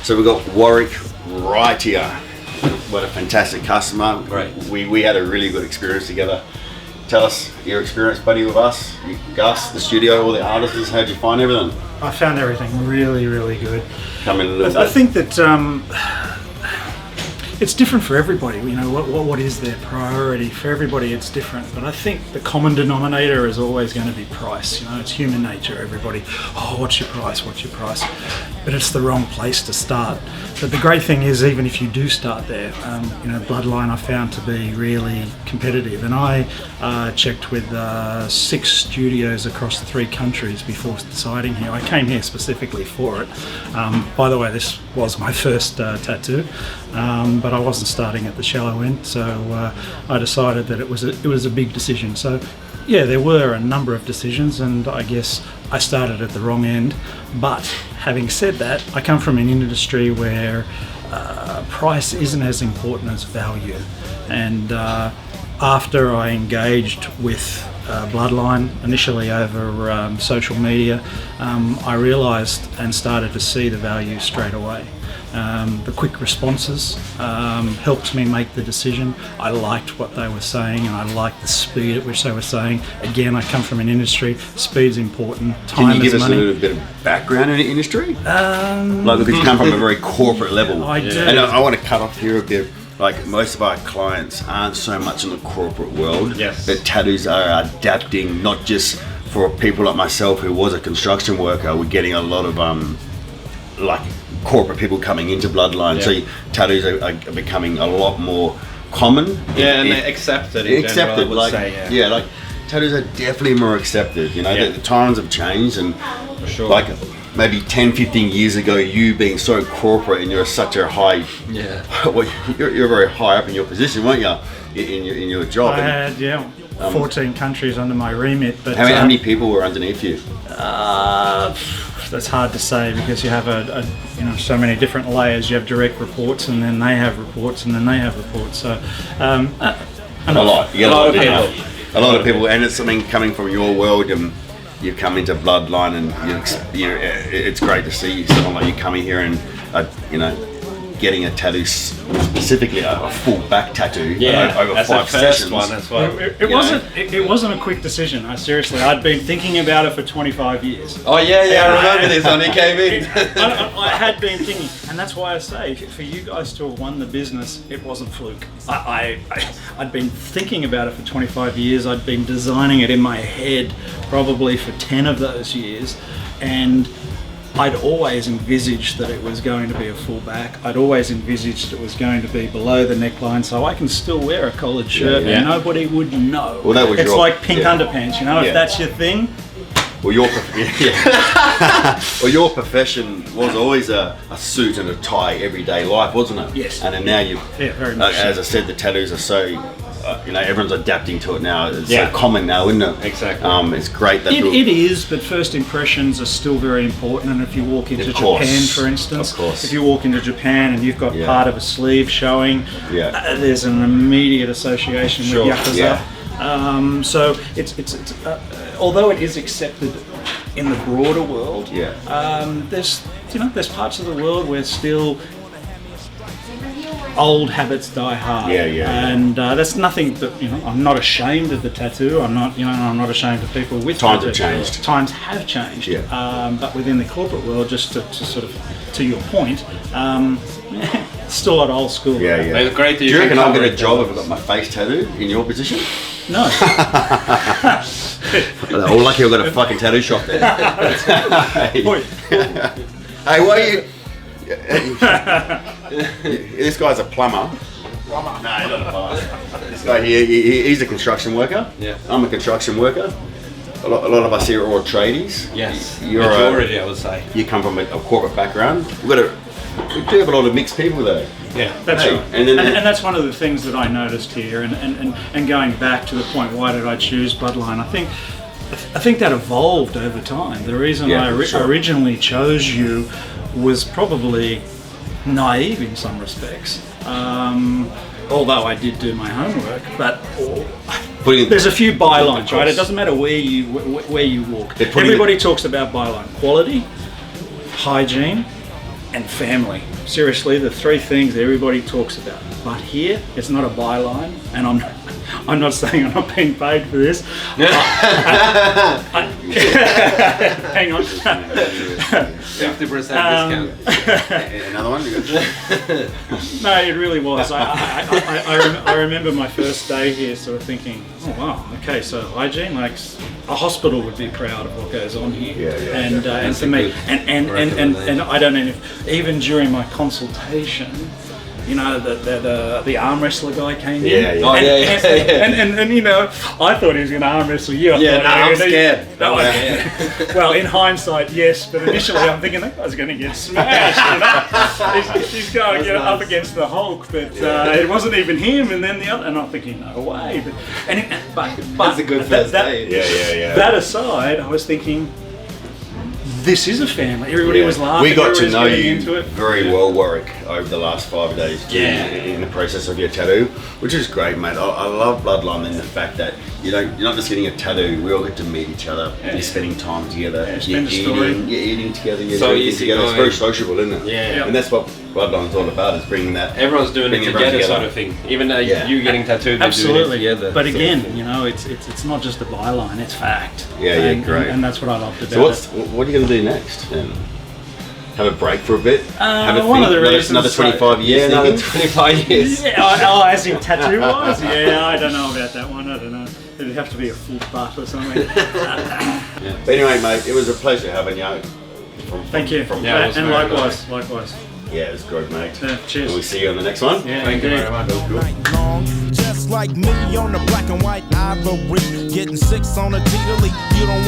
So we've got Warwick right here. What a fantastic customer. Right. We had a really good experience together. Tell us your experience, buddy, with us, Gus, the studio, all the artists. How'd you find everything? I found everything really, really good. Come in a little bit. I think that it's different for everybody. You know, what is their priority? For everybody, it's different. But I think the common denominator is always going to be price. You know, it's human nature. Everybody, oh, what's your price? What's your price? But it's the wrong place to start. But the great thing is, even if you do start there, you know, Bloodline I found to be really competitive. And I checked with 6 studios across 3 countries before deciding here. I came here specifically for it. By the way, this was my first tattoo. But I wasn't starting at the shallow end, so I decided that it was a big decision. So yeah, there were a number of decisions, and I guess I started at the wrong end. But having said that, I come from an industry where price isn't as important as value. And after I engaged with Bloodline, initially over social media, I realised and started to see the value straight away. The quick responses helped me make the decision. I liked what they were saying, and I liked the speed at which they were saying. Again, I come from an industry, speed's important, time is money. Can you give us a little bit of background in the industry? Like, because you come from a very corporate level. I do. And I want to cut off here a bit. Like, most of our clients aren't so much in the corporate world. Yes. But tattoos are adapting, not just for people like myself who was a construction worker. We're getting a lot of like corporate people coming into Bloodline. Yeah. So tattoos are becoming a lot more common. Yeah, and they're accepted in general, I would like, say, yeah, like tattoos are definitely more accepted. You know, Yeah. the times have changed, and For sure. like maybe 10, 15 years ago, you being so corporate and you're such a high, Yeah. well, you're very high up in your position, weren't you, in your job? I had 14 countries under my remit. But How many people were underneath you? That's hard to say, because you have so many different layers. You have direct reports, and then they have reports, and then they have reports. So A lot. You get a lot of people. A lot of people, and it's something coming from your world, and you've come into Bloodline, and it's great to see someone like you coming here and getting a tattoo, specifically a full back tattoo. Over that's 5 the first sessions. one as well. It wasn't a quick decision. I'd been thinking about it for 25 years. Oh yeah, I remember this when he came in. I had been thinking, and that's why I say, for you guys to have won the business, it wasn't fluke. I'd been thinking about it for 25 years. I'd been designing it in my head probably for 10 of those years, and I'd always envisaged that it was going to be a full back. I'd always envisaged it was going to be below the neckline, so I can still wear a collared shirt and nobody would know. Well, that was it's like pink underpants, you know, if that's your thing. Well, your profession was always a suit and a tie everyday life, wasn't it? Yes. And then now very much so. as I said, the tattoos are so, everyone's adapting to it now. It's so common now, isn't it? Exactly. It's great that it is, but first impressions are still very important. And if you walk into Japan, for instance, if you walk into Japan and you've got part of a sleeve showing, there's an immediate association with Yakuza. So it's although it is accepted in the broader world, there's parts of the world where still old habits die hard. And that's nothing that, I'm not ashamed of the tattoo. I'm not ashamed of people with times tattoos. have changed. Times have changed. But within the corporate world, just to sort of to your point, still a lot old school. It's great that Do you reckon I'll get a job if I've got my face tattooed in your position? No. All lucky I've got a fucking tattoo shop there. Hey, what are you? This guy's a plumber. No, he's not a plumber. This guy here, he's a construction worker. Yeah. I'm a construction worker. A lot of us here are all tradies. Yes. You're majority, I would say. You come from a corporate background. We do have a lot of mixed people though. Yeah, that's right. And that's one of the things that I noticed here. And going back to the point, why did I choose Bloodline? I think that evolved over time. The reason I originally chose you was probably naive in some respects. Although I did do my homework, but there's a few bylines, right? It doesn't matter where you walk. Everybody talks about byline: quality, hygiene, and family. Seriously, the three things everybody talks about. But here, it's not a byline, and I'm not saying I'm not being paid for this. Hang on. 50% discount. Another one? No, it really was. I remember my first day here sort of thinking, oh wow, okay, so hygiene, like a hospital would be proud of what goes on here. And for me, and I don't know if, even during my consultation, you know, the arm wrestler guy came in. And you know, I thought he was going to arm wrestle you. I'm scared. Well, in hindsight, yes, but initially I'm thinking that guy's going to get smashed. You know? he's going to get up against the Hulk, but it wasn't even him. And then the other, and I'm thinking, no way. But That's a good first day. That aside, I was thinking, this is a family. Everybody was laughing. We got to know into you it. very well, Warwick, over the last 5 days in the process of your tattoo, which is great, mate. I love Bloodline in the fact that you're not just getting a tattoo. We all get to meet each other. You're spending time together. You're eating together. You're drinking together. It's very sociable, isn't it? And that's what Bloodline's all about, is bringing that. Everyone's doing it together, sort of thing. Even though you getting tattooed, they're doing it together. But again, you know, it's not just a byline; it's fact. Great. And that's what I loved about it. So what are you going to do next then? Have a break for a bit? One of the reasons. Another 25 years? Another 25 years. As in tattoo-wise? I don't know about that one. I don't know. It'd have to be a full butt or something. But anyway, mate, it was a pleasure having you. Thank you. And likewise. Yeah, it was good, mate. Cheers. And we'll see you on the next one. Thank you very much. Just like me on the black and white ivory, getting 6 on a T to leave. You don't